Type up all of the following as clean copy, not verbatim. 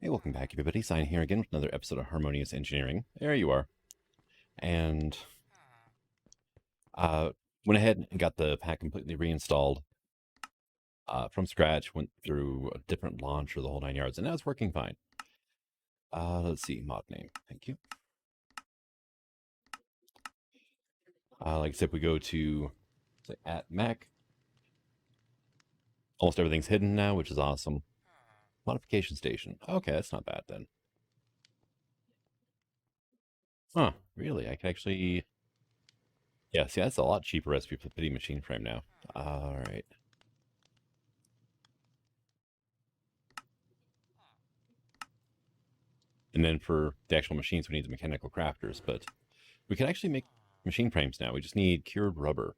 Hey, welcome back, everybody. Sign here again with another episode of Harmonious Engineering. There you are. And went ahead and got the pack completely reinstalled from scratch. Went through a different launch or the whole 9 yards, and now it's working fine. Let's see, mod name. Thank you. Like I said, we go to say at Mac. Almost everything's hidden now, which is awesome. Modification station. Okay, that's not bad then. Huh, really? I can actually... Yeah, see, that's a lot cheaper recipe for the pity machine frame now. All right. And then for the actual machines, we need the mechanical crafters, but we can actually make machine frames now. We just need cured rubber,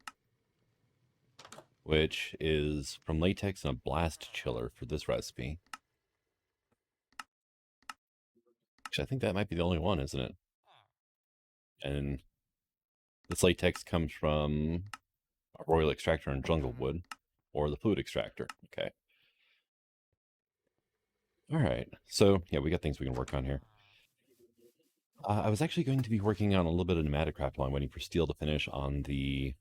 which is from latex and a blast chiller for this recipe. Actually, I think that might be the only one, isn't it? And this latex comes from a royal extractor and jungle wood, or the fluid extractor. Okay. All right. So, yeah, we got things we can work on here. I was actually going to be working on a little bit of pneumatic craft while I'm waiting for steel to finish on the,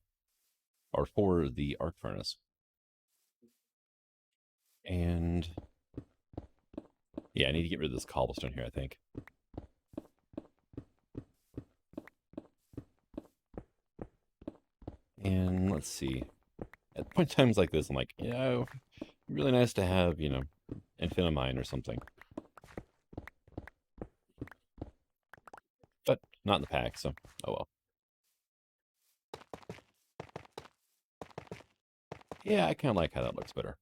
or for the arc furnace. And yeah, I need to get rid of this cobblestone here, I think. And let's see. At point times like this, I'm like, really nice to have, infinite mine or something. But not in the pack, so oh well. Yeah, I kind of like how that looks better.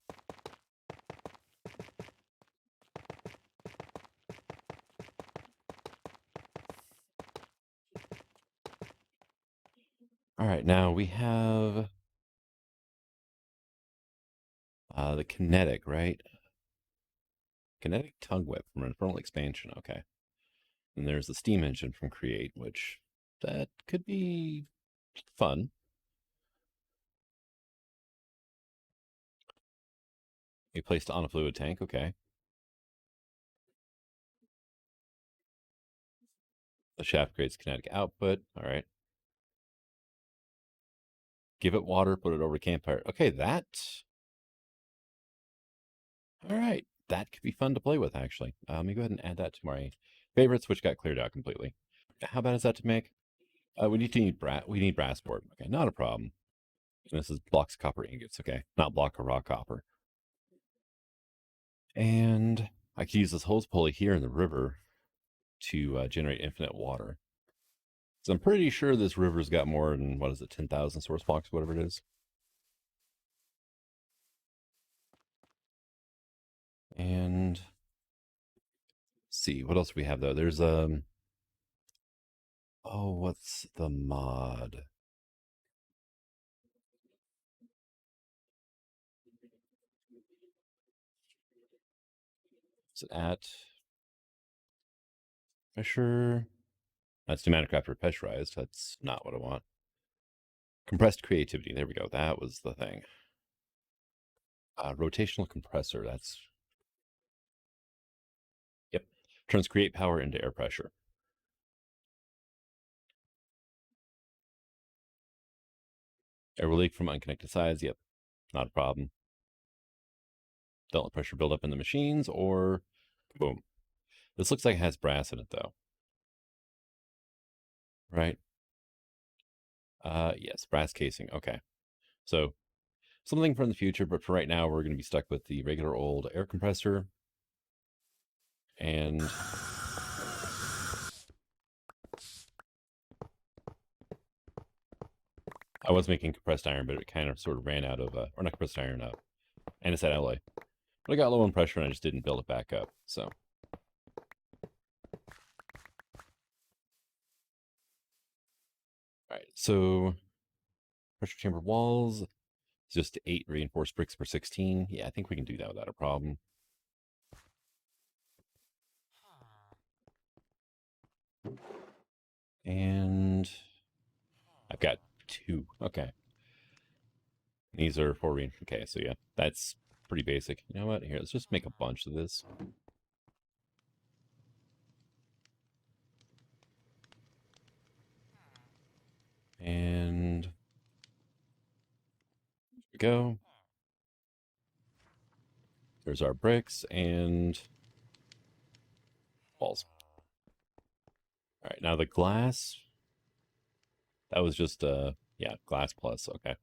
All right, now we have the kinetic, right? Kinetic tongue whip from Infernal Expansion. Okay. And there's the steam engine from Create, which that could be fun. We placed on a fluid tank. Okay. The shaft creates kinetic output. All right. Give it water, put it over a campfire. Okay, that. All right. That could be fun to play with, actually. Let me go ahead and add that to my favorites, which got cleared out completely. How bad is that to make? We need brass board. Okay, not a problem. And this is blocks of copper ingots. Okay, not block of raw copper. And I could use this hose pulley here in the river to generate infinite water. So I'm pretty sure this river's got more than, what is it, 10,000 source blocks, whatever it is. And let's see, what else do we have though? There's oh, what's the mod? Is it at pressure? That's pneumatic craft pressurized. That's not what I want. Compressed creativity. There we go. That was the thing. Rotational compressor. That's, yep. Turns create power into air pressure. Air will leak from unconnected sides. Yep. Not a problem. Don't let pressure build up in the machines or boom. This looks like it has brass in it though. Right? Yes, brass casing. Okay. So something from the future, but for right now, we're going to be stuck with the regular old air compressor. And I was making compressed iron, but it kind of sort of ran out of, or not compressed iron, andesite alloy. But I got low on pressure and I just didn't build it back up. So, all right. So pressure chamber walls, just 8 reinforced bricks per 16. Yeah, I think we can do that without a problem. And I've got 2. Okay. These are 4 reinforced. Okay, so yeah, that's pretty basic. You know what? Here, let's just make a bunch of this. we go. There's our bricks and walls. All right, now the glass. That was just, yeah, glass plus, okay.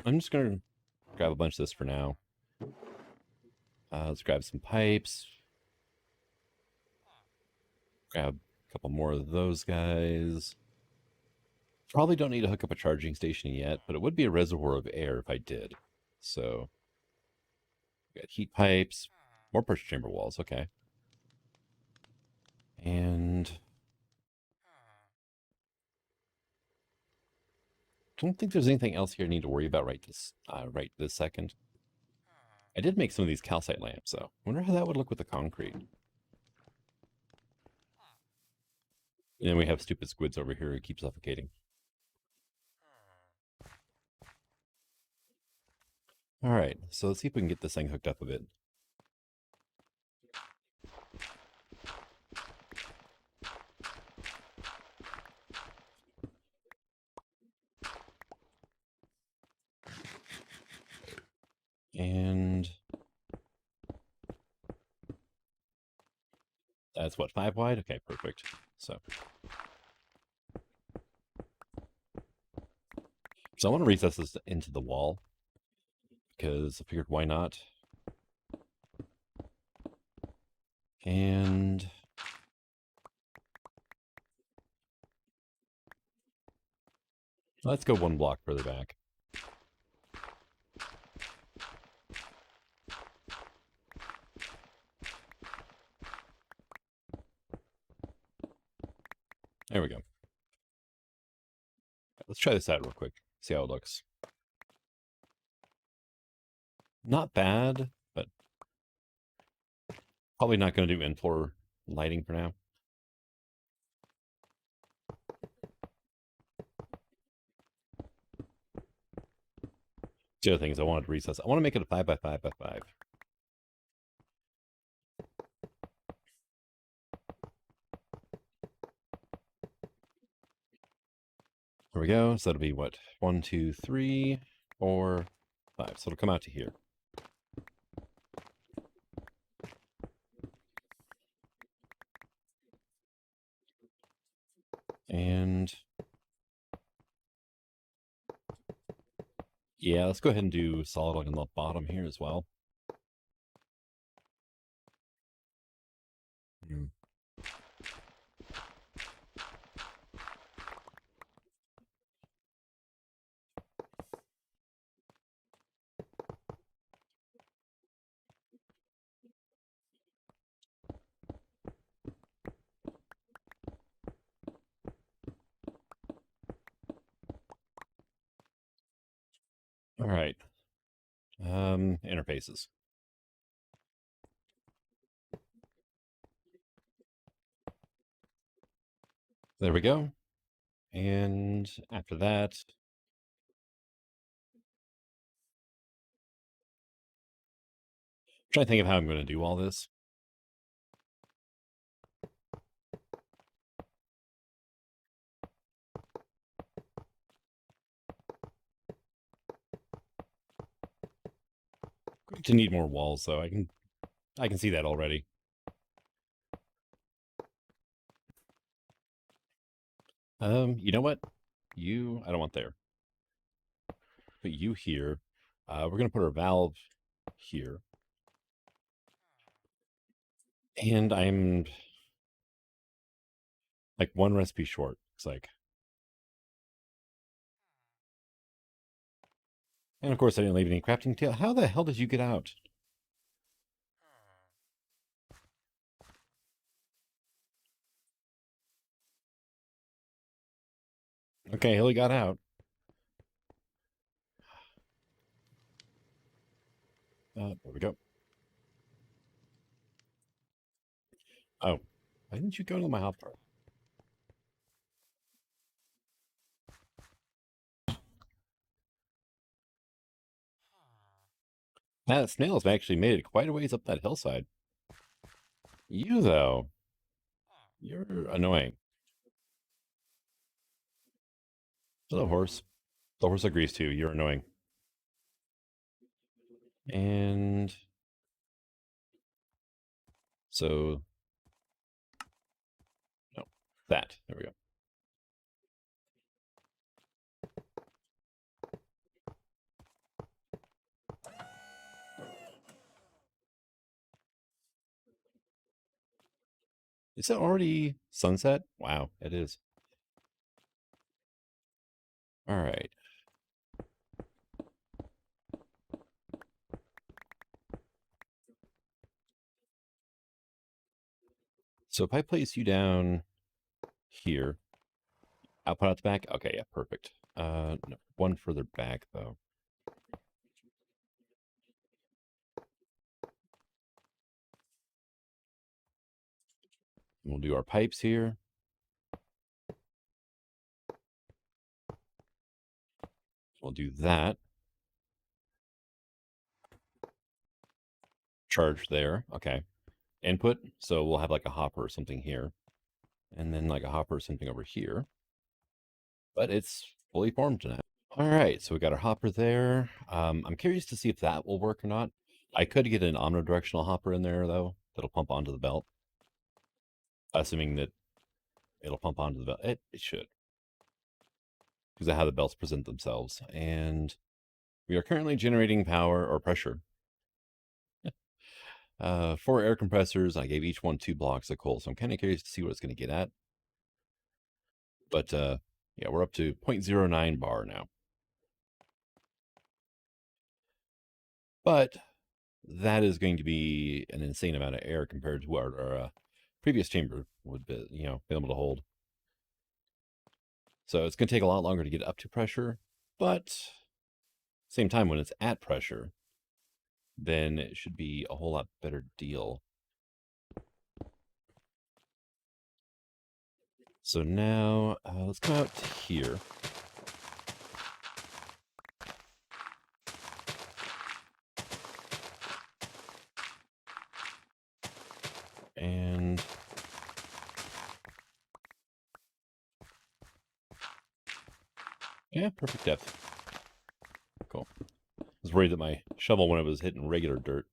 I'm just going to grab a bunch of this for now. Let's grab some pipes. Grab a couple more of those guys. Probably don't need to hook up a charging station yet, but it would be a reservoir of air if I did. So, we got heat pipes, more pressure chamber walls, okay. And don't think there's anything else here I need to worry about right this second. I did make some of these calcite lamps, though. I wonder how that would look with the concrete. And then we have stupid squids over here who keep suffocating. All right, so let's see if we can get this thing hooked up a bit. And that's what, 5 wide? Okay, perfect. So I want to recess this into the wall because I figured why not? And let's go 1 block further back. There we go. Let's try this out real quick, see how it looks. Not bad, but probably not going to do in-floor lighting for now. The other thing is I wanted to recess. I want to make it a 5 by 5 by 5. There we go. So that'll be what? 1, 2, 3, 4, 5. So it'll come out to here. And yeah, let's go ahead and do solid on the bottom here as well. All right. Interfaces. There we go. And after that, I'm trying to think of how I'm going to do all this. Going to need more walls, though. I can see that already. You know what? I don't want there. Put you here. We're going to put our valve here. And I'm like 1 recipe short. It's like. And of course, I didn't leave any crafting tail. How the hell did you get out? Okay, Hilly got out. There we go. Oh, why didn't you go to my hotbar? That snail's actually made it quite a ways up that hillside. You, though, you're annoying. Hello, horse. The horse agrees too. You're annoying. And so, no, that. There we go. Is it already sunset? Wow, it is. All right. So if I place you down here, output out the back. Okay, yeah, perfect. No, one further back though. We'll do our pipes here. We'll do that. Charge there. Okay. Input. So we'll have like a hopper or something here. And then like a hopper or something over here. But it's fully formed now. All right. So we got our hopper there. I'm curious to see if that will work or not. I could get an omnidirectional hopper in there though. That'll pump onto the belt. Assuming that it'll pump onto the belt. It should. Because of how the belts present themselves. And we are currently generating power or pressure. 4 air compressors. I gave each one 2 blocks of coal. So I'm kind of curious to see what it's going to get at. But yeah, we're up to 0.09 bar now. But that is going to be an insane amount of air compared to what our previous chamber would be, be able to hold. So it's going to take a lot longer to get up to pressure, but same time when it's at pressure, then it should be a whole lot better deal. So now let's come out to here. And yeah, perfect depth. Cool. I was worried that my shovel, when it was hitting regular dirt,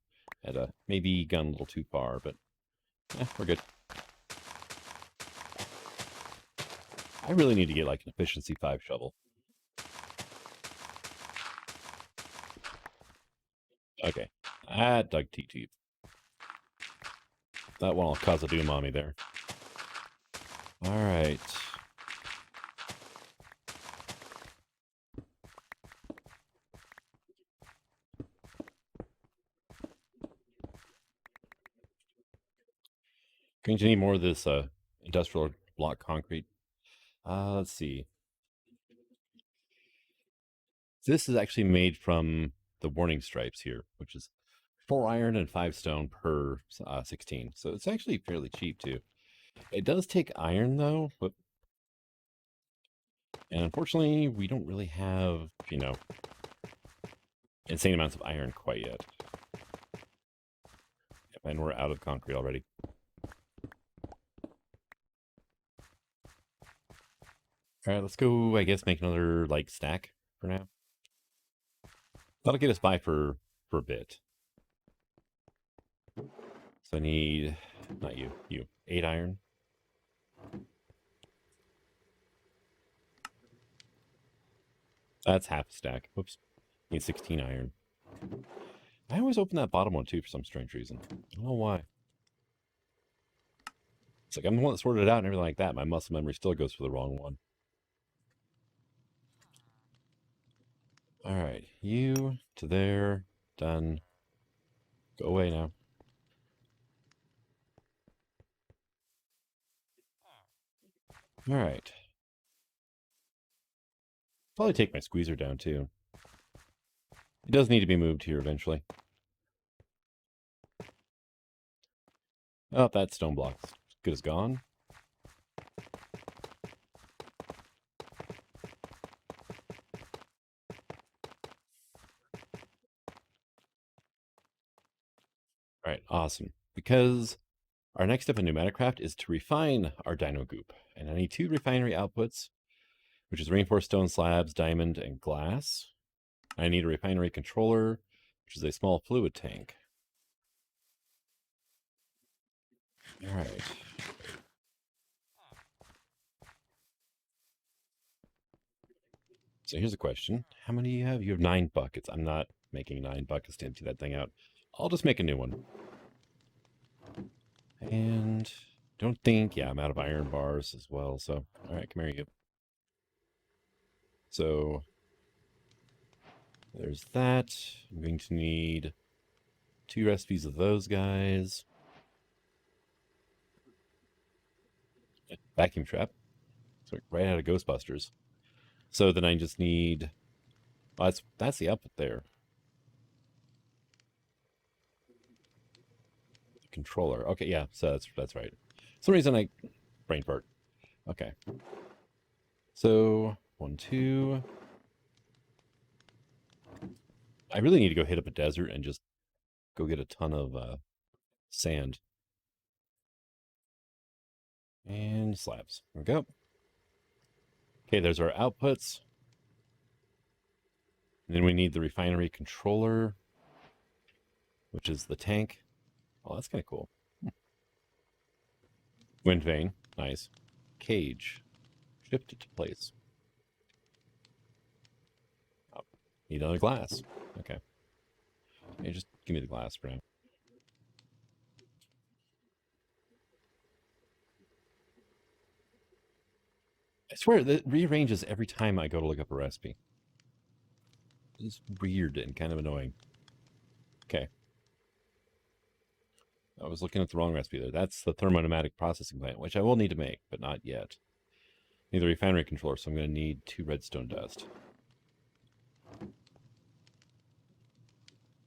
had maybe gone a little too far, but yeah, we're good. I really need to get like an efficiency 5 shovel. Okay, that dug too deep. That one will cause a doom on me there. All right. Going to need more of this industrial block concrete. Let's see. This is actually made from the warning stripes here, which is 4 iron and 5 stone per 16. So it's actually fairly cheap too. It does take iron though, but and unfortunately we don't really have, insane amounts of iron quite yet. And we're out of concrete already. All right, let's go, I guess, make another like stack for now. That'll get us by for a bit. So I need, not you, 8 iron. That's half a stack. Whoops. Need 16 iron. I always open that bottom one too for some strange reason. I don't know why. It's like I'm the one that sorted it out and everything like that. My muscle memory still goes for the wrong one. All right, you to there. Done. Go away now. All right. Probably take my squeezer down too. It does need to be moved here eventually. Oh, that stone block's good as gone. All right, awesome. Because our next step in Pneumaticraft is to refine our dino goop. And I need 2 refinery outputs. which is reinforced stone slabs, diamond, and glass. I need a refinery controller, which is a small fluid tank. All right. So here's a question. How many do you have? You have 9 buckets. I'm not making 9 buckets to empty that thing out. I'll just make a new one. And don't think, yeah, I'm out of iron bars as well. So, all right, come here, you. So there's that. I'm going to need 2 recipes of those guys. Vacuum trap. So right out of Ghostbusters. So then I just need, well, that's the output there. The controller. Okay, yeah, so that's right. For some reason I brain fart. Okay. So 1, 2. I really need to go hit up a desert and just go get a ton of sand. And slabs. There we go. Okay, there's our outputs. And then we need the refinery controller, which is the tank. Oh, that's kind of cool. Wind vane. Nice. Cage. Shift it to place. Oh, need another glass. Okay. Hey, just give me the glass for now. I swear, it rearranges every time I go to look up a recipe. It's weird and kind of annoying. Okay. I was looking at the wrong recipe there. That's the thermopneumatic processing plant, which I will need to make, but not yet. Need the refinery controller, so I'm going to need 2 redstone dust.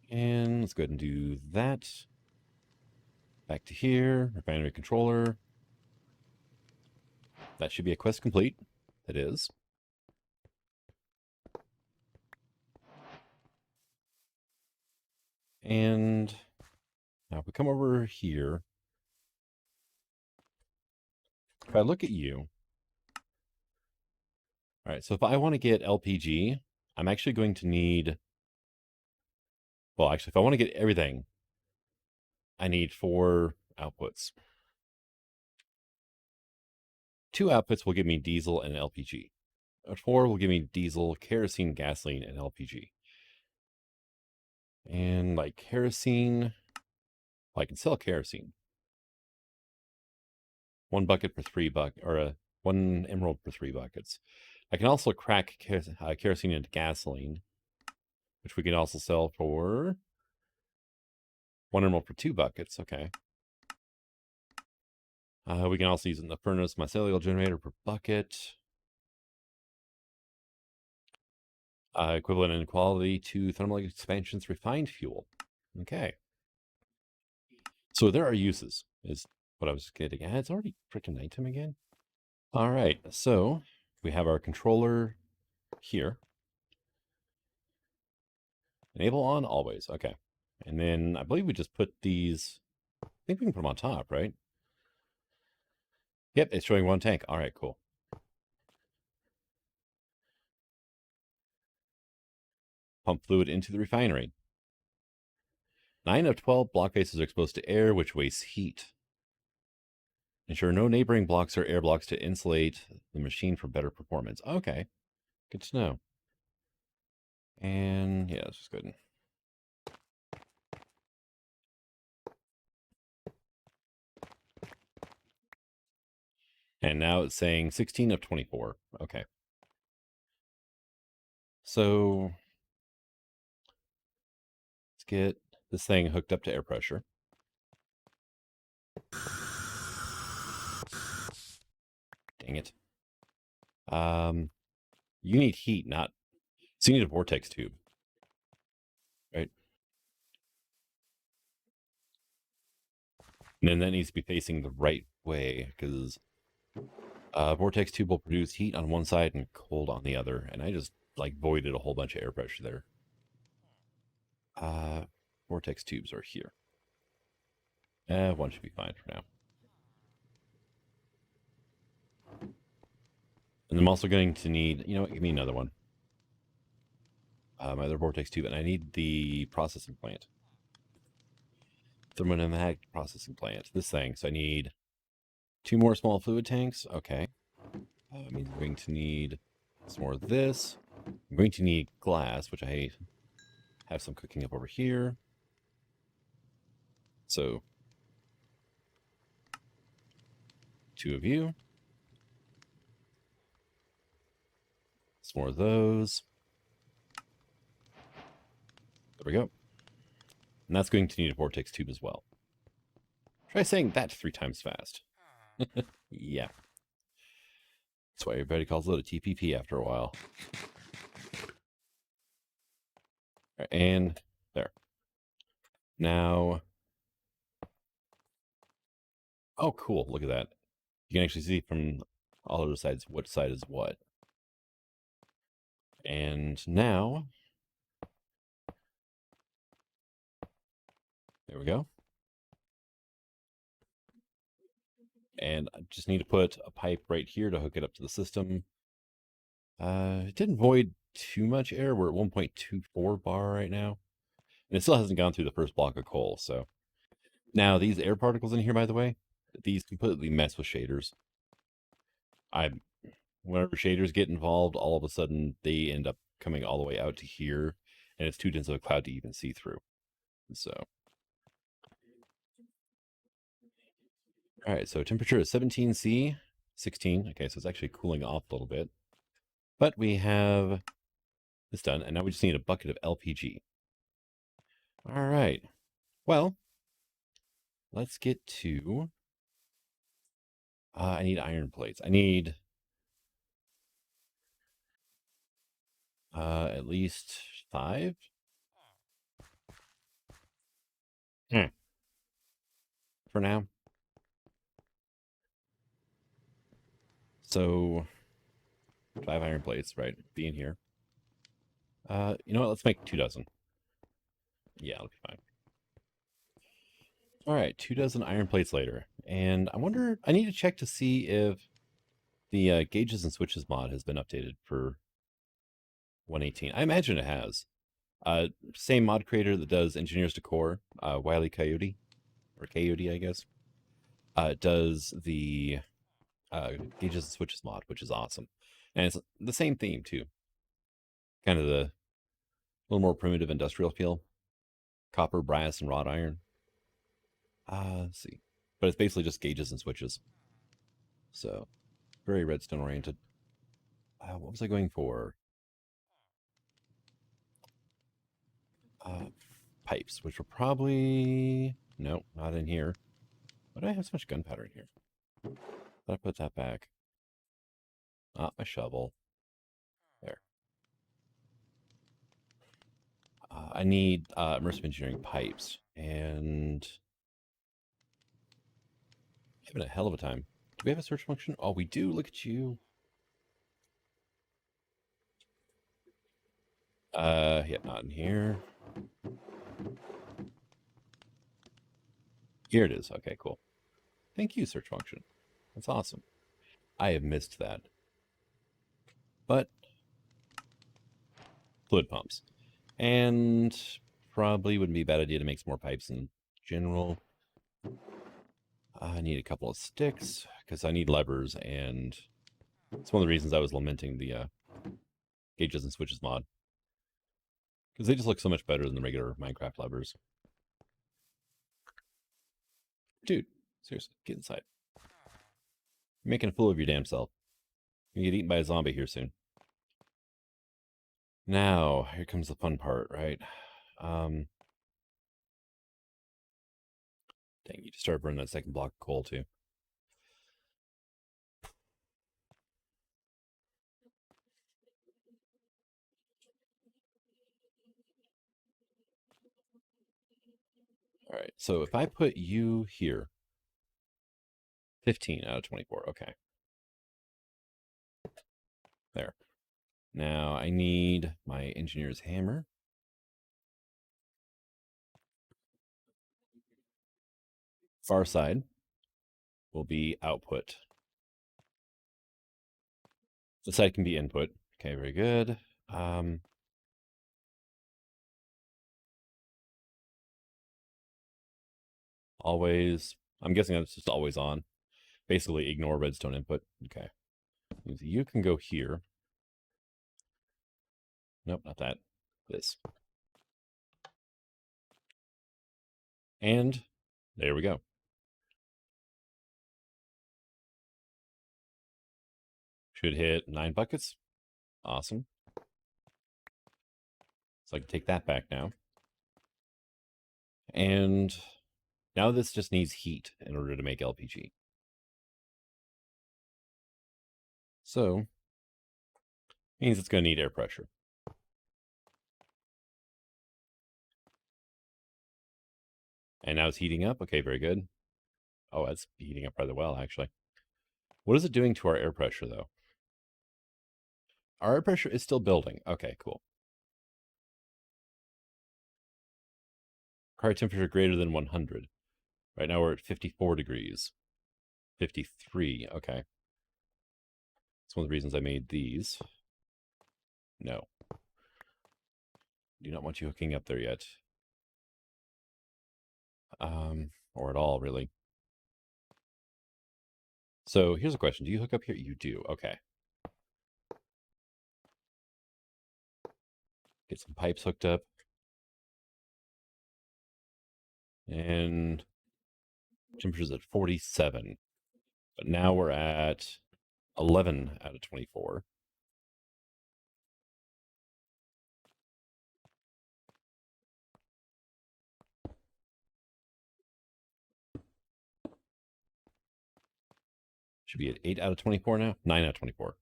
And let's go ahead and do that. Back to here, refinery controller. That should be a quest complete. It is. And now if we come over here, if I look at you, all right, so if I want to get LPG, I'm actually going to need, well, actually, if I want to get everything, I need 4 outputs. 2 outputs will give me diesel and LPG. 4 will give me diesel, kerosene, gasoline, and LPG. And like kerosene, well, I can sell kerosene. 1 bucket per 3 buckets, or 1 emerald per 3 buckets. I can also crack kerosene into gasoline, which we can also sell for 1 emerald per 2 buckets. Okay. We can also use it in the furnace mycelial generator per bucket. Equivalent in quality to Thermal Expansion's refined fuel. Okay. So there are uses, is what I was getting at. It's already freaking nighttime again. All right, so we have our controller here. Enable on always. Okay. And then I believe we just put these, I think we can put them on top, right? Yep, it's showing 1 tank. All right, cool. Pump fluid into the refinery. 9 of 12 block faces are exposed to air, which wastes heat. Ensure no neighboring blocks or air blocks to insulate the machine for better performance. Okay, good to know. And yeah, this is good. And now it's saying 16 of 24. Okay. So let's get this thing hooked up to air pressure. Dang it. You need heat, not, so you need a vortex tube, right? And then that needs to be facing the right way, because vortex tube will produce heat on one side and cold on the other. And I just like voided a whole bunch of air pressure there. Vortex tubes are here. 1 should be fine for now. And I'm also going to need, you know what, give me another one. My other vortex tube, and I need the processing plant. Thermodynamic processing plant. This thing. So I need 2 more small fluid tanks. Okay. Means I'm going to need some more of this. I'm going to need glass, which I have some cooking up over here. So 2 of you. Some more of those. There we go. And that's going to need a vortex tube as well. Try saying that 3 times fast. Yeah. That's why everybody calls it a TPP after a while. Right, and there. Now, oh, cool. Look at that. You can actually see from all other sides what side is what. And now, there we go. And I just need to put a pipe right here to hook it up to the system. It didn't void too much air. We're at 1.24 bar right now. And it still hasn't gone through the first block of coal, so. Now, these air particles in here, by the way, these completely mess with shaders. Whenever shaders get involved, all of a sudden they end up coming all the way out to here, and it's too dense of a cloud to even see through. So, all right, so temperature is 17C, 16. Okay, so it's actually cooling off a little bit. But we have this done, and now we just need a bucket of LPG. All right, well, let's get to... I need iron plates. I need at least 5. For now. So 5 iron plates, right? Being here. You know what? Let's make 2 dozen. Yeah, it'll be fine. All right, 2 dozen iron plates later. And I wonder, I need to check to see if the gauges and switches mod has been updated for 118. I imagine it has. Same mod creator that does Engineers to Core, Wile E. Coyote, or Coyote, I guess, does the gauges and switches mod, which is awesome. And it's the same theme, too. Kind of the little more primitive industrial feel. Copper, brass, and wrought iron. Let's see. But it's basically just gauges and switches. So, very redstone oriented. What was I going for? Pipes, which were probably... No, not in here. Why do I have so much gunpowder in here? Thought I put that back. Not my shovel. There. I need immersive engineering pipes. And... having a hell of a time. Do we have a search function? Oh, we do. Look at you. Yeah, not in here. Here it is. Okay, cool. Thank you, search function. That's awesome. I have missed that. But fluid pumps. And probably wouldn't be a bad idea to make some more pipes in general. I need a couple of sticks because I need levers, and it's one of the reasons I was lamenting the gauges and switches mod. Because they just look so much better than the regular Minecraft levers. Dude, seriously, get inside. You're making a fool of your damn self. You're gonna get eaten by a zombie here soon. Now, here comes the fun part, right? Dang, you just started burning that second block of coal, too. All right, so if I put you here, 15 out of 24, okay. There. Now I need my engineer's hammer. Far side will be output. The side can be input. Okay, very good. Always, I'm guessing that's just always on. Basically, ignore redstone input. Okay. You can go here. Nope, not that. This. And there we go. Should hit 9 buckets. Awesome. So I can take that back now. And now this just needs heat in order to make LPG. So, means it's going to need air pressure. And now it's heating up. Okay, very good. Oh, it's heating up rather well, actually. What is it doing to our air pressure, though? Our air pressure is still building. Okay, cool. Required temperature greater than 100. Right now we're at 54 degrees. 53, okay. That's one of the reasons I made these. No. Do not want you hooking up there yet. Or at all, really. So here's a question. Do you hook up here? You do. Okay. Get some pipes hooked up. And temperature's at 47. But now we're at 11 out of 24. Should be at 8 out of 24 now? 9 out of 24.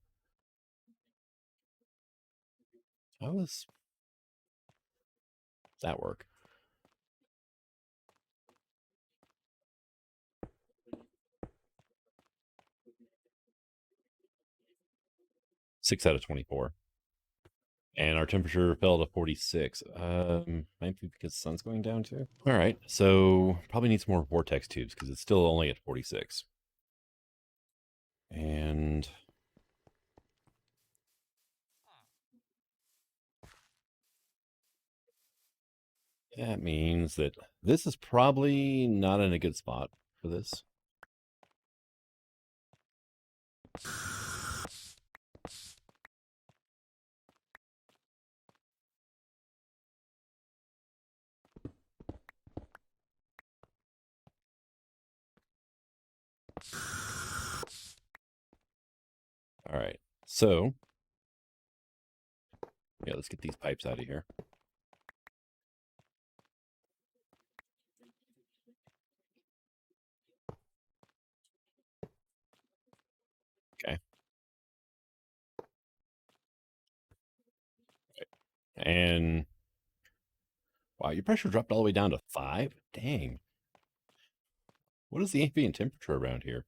How does that work? Six out of 24. And our temperature fell to 46. Might be because the sun's going down too. All right, so probably need some more vortex tubes because it's still only at 46. And that means that this is probably not in a good spot for this. All right, so yeah, let's get these pipes out of here. Okay. And wow, your pressure dropped all the way down to 5? Dang. What is the ambient temperature around here?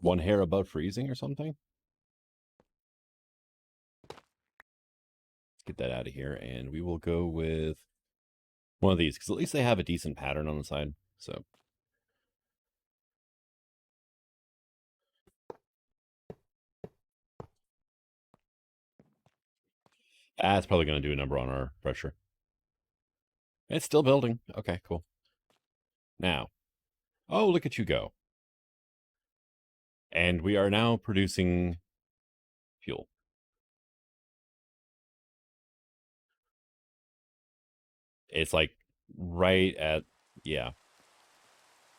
One hair above freezing or something? Let's get that out of here, and we will go with one of these, because at least they have a decent pattern on the side. So that's probably going to do a number on our pressure. It's still building. Okay, cool. Now, oh, look at you go. And we are now producing fuel. It's like right at, yeah.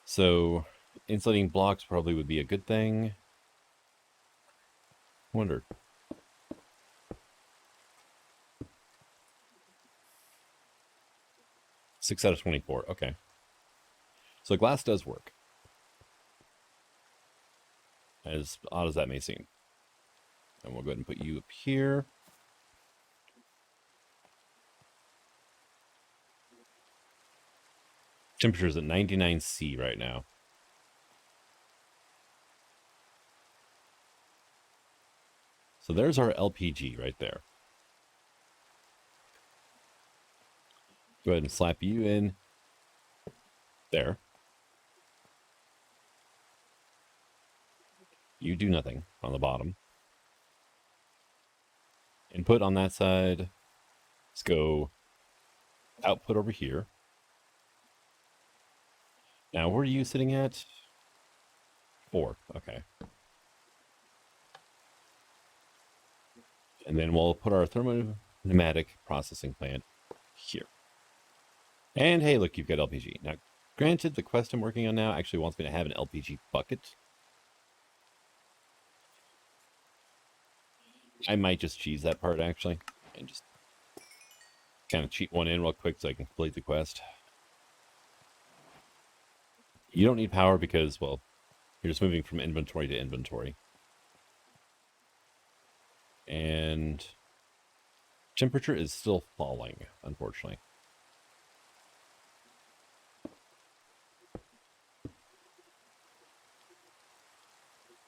So insulating blocks probably would be a good thing. Wonder. Six out of 24. Okay. So glass does work. As odd as that may seem. And we'll go ahead and put you up here. Temperature's at 99°C right now. So there's our LPG right there. Go ahead and slap you in there. You do nothing on the bottom. Input on that side. Let's go output over here. Now, where are you sitting at? 4. Okay. And then we'll put our thermopneumatic processing plant here. And hey, look, you've got LPG. Now, granted, the quest I'm working on now actually wants me to have an LPG bucket. I might just cheese that part, actually, and just kind of cheat one in real quick so I can complete the quest. You don't need power because, well, you're just moving from inventory to inventory. And temperature is still falling, unfortunately.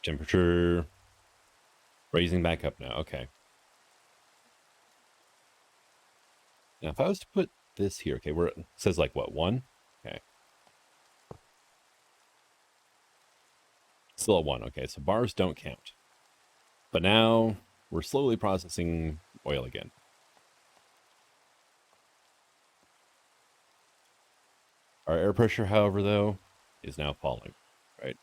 Temperature raising back up now. Okay. Now, if I was to put this here, okay, where it says like what, 1? Okay. Still a 1. Okay, so bars don't count. But now we're slowly processing oil again. Our air pressure, however, though, is now falling, right?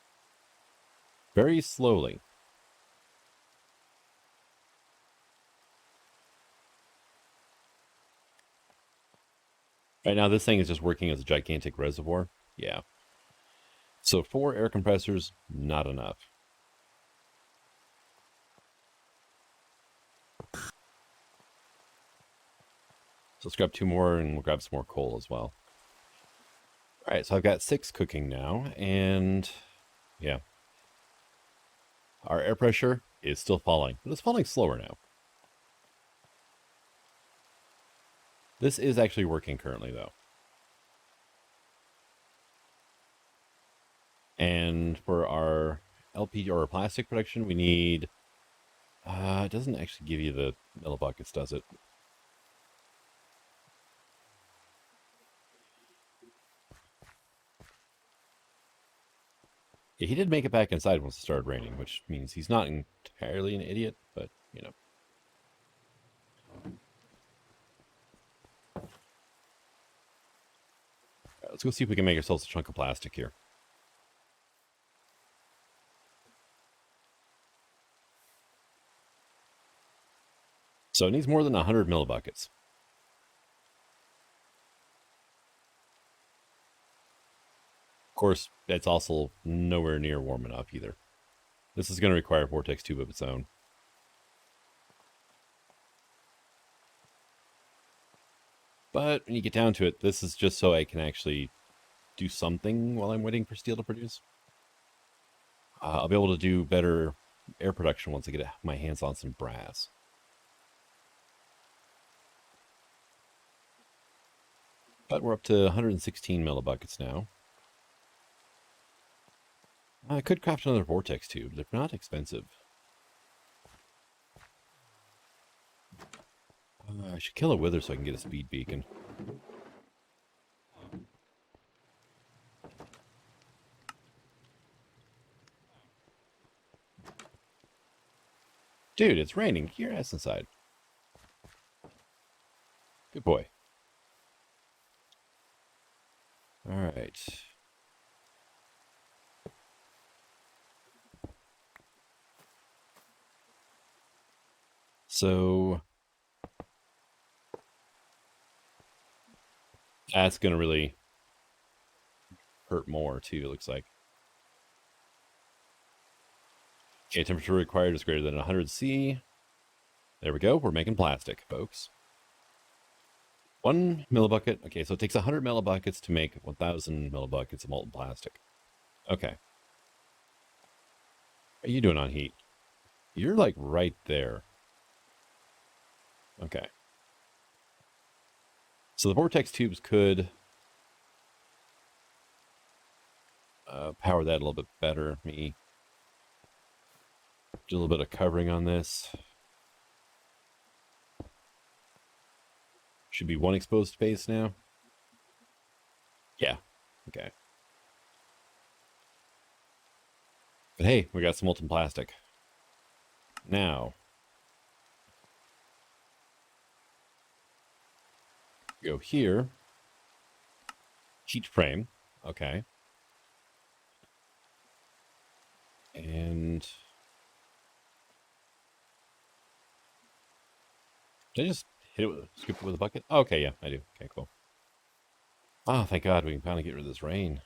Very slowly. Right now, this thing is just working as a gigantic reservoir. Yeah. So 4 air compressors, not enough. So let's grab 2 more and we'll grab some more coal as well. All right, so I've got 6 cooking now, and yeah. Our air pressure is still falling, but it's falling slower now. This is actually working currently, though. And for our LP or plastic production, we need... it doesn't actually give you the millibuckets, does it? Yeah, he did make it back inside once it started raining, which means he's not entirely an idiot, but, you know. Right, let's go see if we can make ourselves a chunk of plastic here. So it needs more than 100 millibuckets. Of course, it's also nowhere near warm enough either. This is going to require a vortex tube of its own. But when you get down to it, this is just so I can actually do something while I'm waiting for steel to produce. I'll be able to do better air production once I get my hands on some brass. But we're up to 116 millibuckets now. I could craft another vortex tube. They're not expensive. I should kill a wither so I can get a speed beacon. Dude, it's raining. Get your ass inside. Good boy. All right. So that's going to really hurt more too, it looks like. Okay, temperature required is greater than 100 C. There we go. We're making plastic, folks. 1 millibucket. Okay, so it takes 100 millibuckets to make 1,000 millibuckets of molten plastic. Okay. What are you doing on heat? You're like right there. Okay. So the vortex tubes could power that a little bit better. Me do a little bit of covering on this. Should be 1 exposed space now. Yeah. Okay. But hey, we got some molten plastic. Now, go here. Sheet frame. Okay. And did I just hit it with, scoop it with a bucket? Oh, okay, yeah, I do. Okay, cool. Oh, thank God, we can finally get rid of this rain.